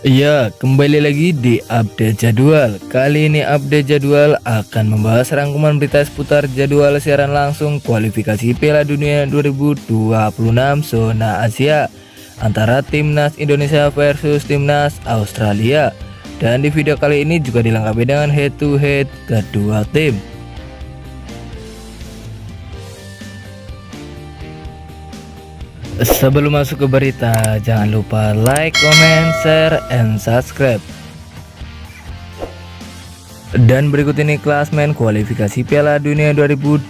Iya, kembali lagi di update jadwal. Kali ini update jadwal akan membahas rangkuman berita seputar jadwal siaran langsung kualifikasi Piala Dunia 2026 zona Asia antara Timnas Indonesia versus Timnas Australia. Dan di video kali ini juga dilengkapi dengan head to head kedua tim. Sebelum masuk ke berita, jangan lupa like, comment, share, and subscribe. Dan berikut ini klasmen kualifikasi Piala Dunia 2026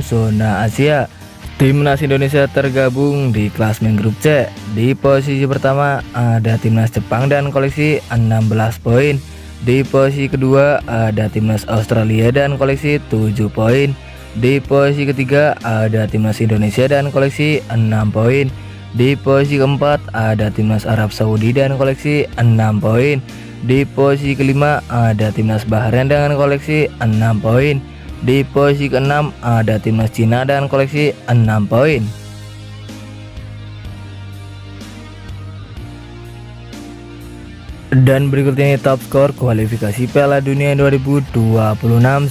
zona Asia. Timnas Indonesia tergabung di klasmen grup C. Di posisi pertama ada Timnas Jepang dan koleksi 16 poin. Di posisi kedua ada Timnas Australia dan koleksi 7 poin. Di posisi ketiga ada Timnas Indonesia dan koleksi 6 poin. Di posisi keempat ada Timnas Arab Saudi dan koleksi 6 poin. Di posisi kelima ada Timnas Bahrain dengan koleksi 6 poin. Di posisi keenam ada Timnas Cina dan koleksi 6 poin. Dan berikut ini top skor kualifikasi Piala Dunia 2026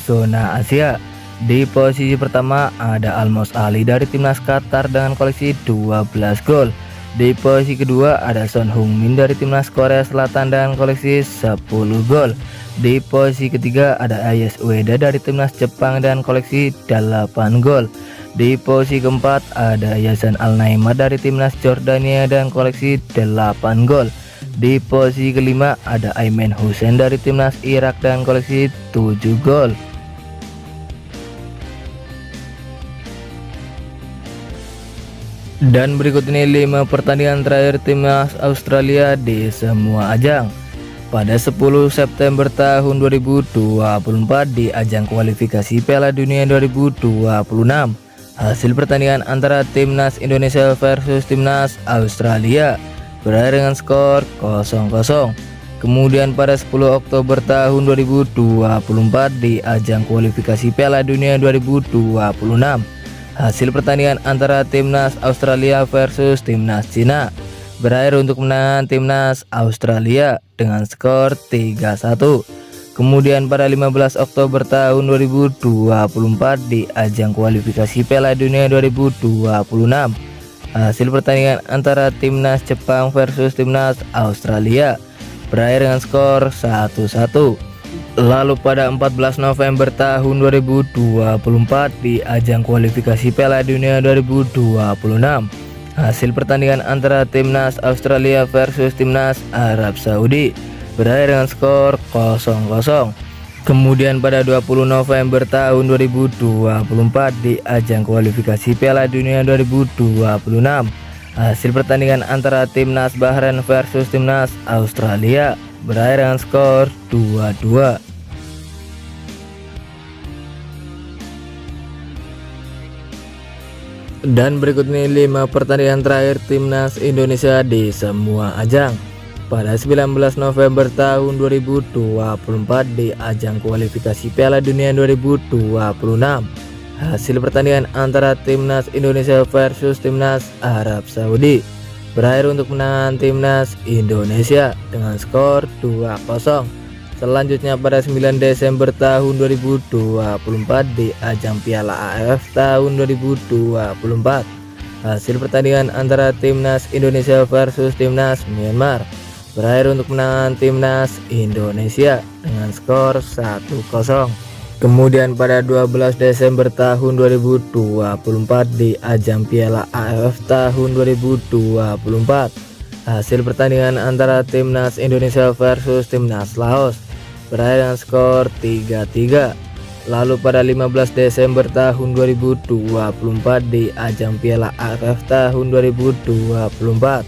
zona Asia. Di posisi pertama ada Almos Ali dari Timnas Qatar dengan koleksi 12 gol. Di posisi kedua ada Son Heung-min dari Timnas Korea Selatan dengan koleksi 10 gol. Di posisi ketiga ada Ayes Ueda dari Timnas Jepang dan koleksi 8 gol. Di posisi keempat ada Yazan Al-Naima dari Timnas Jordania dan koleksi 8 gol. Di posisi kelima ada Aimen Hussein dari Timnas Irak dan koleksi 7 gol. Dan berikut ini 5 pertandingan terakhir Timnas Australia di semua ajang. Pada 10 September tahun 2024 di ajang kualifikasi Piala Dunia 2026, hasil pertandingan antara Timnas Indonesia versus Timnas Australia berakhir dengan skor 0-0. Kemudian pada 10 Oktober tahun 2024 di ajang kualifikasi Piala Dunia 2026, hasil pertandingan antara Timnas Australia versus Timnas Cina berakhir untuk kemenangan Timnas Australia dengan skor 3-1. Kemudian pada 15 Oktober tahun 2024 di ajang kualifikasi Piala Dunia 2026, hasil pertandingan antara Timnas Jepang versus Timnas Australia berakhir dengan skor 1-1. Lalu pada 14 November tahun 2024 di ajang kualifikasi Piala Dunia 2026, hasil pertandingan antara Timnas Australia versus Timnas Arab Saudi berakhir dengan skor 0-0. Kemudian pada 20 November tahun 2024 di ajang kualifikasi Piala Dunia 2026, hasil pertandingan antara Timnas Bahrain versus Timnas Australia berakhir dengan skor 2-2. Dan berikut ini 5 pertandingan terakhir Timnas Indonesia di semua ajang. Pada 19 November tahun 2024 di ajang kualifikasi Piala Dunia 2026, hasil pertandingan antara Timnas Indonesia versus Timnas Arab Saudi berakhir untuk kemenangan Timnas Indonesia dengan skor 2-0. Selanjutnya pada 9 Desember tahun 2024 di ajang Piala AFF tahun 2024, hasil pertandingan antara Timnas Indonesia versus Timnas Myanmar berakhir untuk kemenangan Timnas Indonesia dengan skor 1-0. Kemudian pada 12 Desember tahun 2024 di ajang Piala AFF tahun 2024, hasil pertandingan antara Timnas Indonesia versus Timnas Laos berakhir dengan skor 3-3. Lalu pada 15 Desember tahun 2024 di ajang Piala AFF tahun 2024,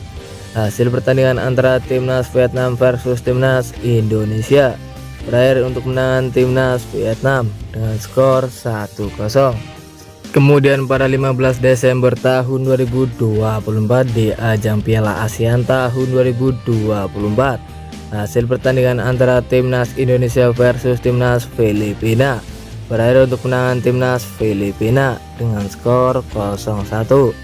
hasil pertandingan antara Timnas Vietnam versus Timnas Indonesia berakhir untuk kemenangan Timnas Vietnam dengan skor 1-0. Kemudian pada 15 Desember tahun 2024 di ajang Piala ASEAN tahun 2024, hasil pertandingan antara Timnas Indonesia versus Timnas Filipina berakhir untuk kemenangan Timnas Filipina dengan skor 0-1.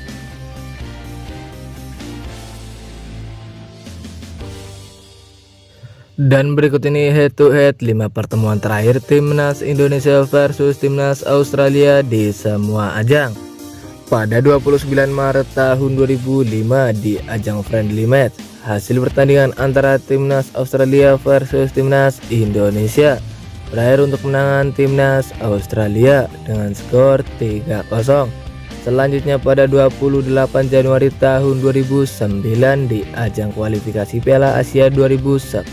Dan berikut ini head to head 5 pertemuan terakhir timnas Indonesia versus timnas Australia di semua ajang. Pada 29 Maret tahun 2005 di ajang friendly match, hasil pertandingan antara timnas Australia versus timnas Indonesia berakhir untuk kemenangan timnas Australia dengan skor 3-0. Selanjutnya pada 28 Januari tahun 2009 di ajang kualifikasi Piala Asia 2010,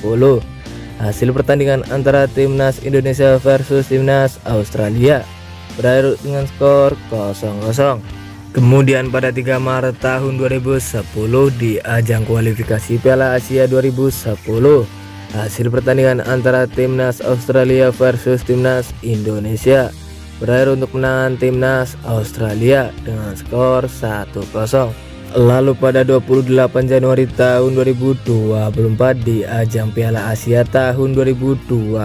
hasil pertandingan antara timnas Indonesia versus timnas Australia berakhir dengan skor 0-0. Kemudian pada 3 Maret tahun 2010 di ajang kualifikasi Piala Asia 2010, hasil pertandingan antara timnas Australia versus timnas Indonesia berakhir untuk menang timnas Australia dengan skor 1-0. Lalu pada 28 Januari tahun 2024 di ajang Piala Asia tahun 2024,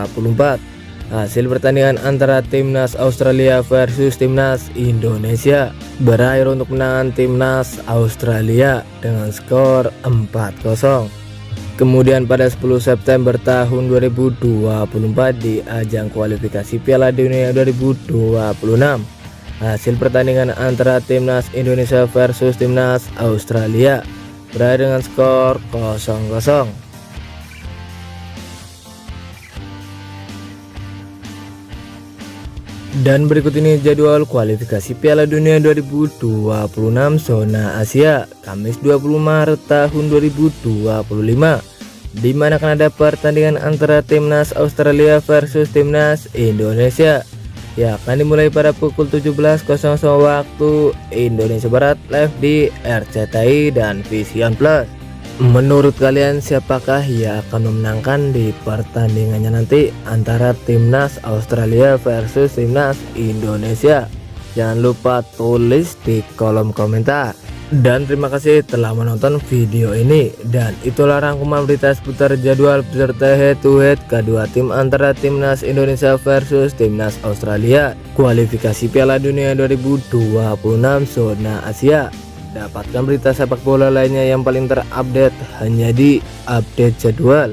hasil pertandingan antara timnas Australia versus timnas Indonesia berakhir untuk menang timnas Australia dengan skor 4-0. Kemudian pada 10 September tahun 2024 di ajang kualifikasi Piala Dunia 2026, hasil pertandingan antara timnas Indonesia versus timnas Australia berakhir dengan skor 0-0. Dan berikut ini jadwal kualifikasi Piala Dunia 2026 zona Asia Kamis 20 Maret tahun 2025, di mana akan ada pertandingan antara timnas Australia versus timnas Indonesia yang akan dimulai pada pukul 17.00 waktu Indonesia Barat live di RCTI dan Vision Plus. Menurut kalian siapakah yang akan memenangkan di pertandingannya nanti antara timnas Australia versus timnas Indonesia? Jangan lupa tulis di kolom komentar. Dan terima kasih telah menonton video ini, dan itulah rangkuman berita seputar jadwal beserta head to head kedua tim antara timnas Indonesia versus timnas Australia kualifikasi Piala Dunia 2026 zona Asia. Dapatkan berita sepak bola lainnya yang paling terupdate hanya di Update Jadwal.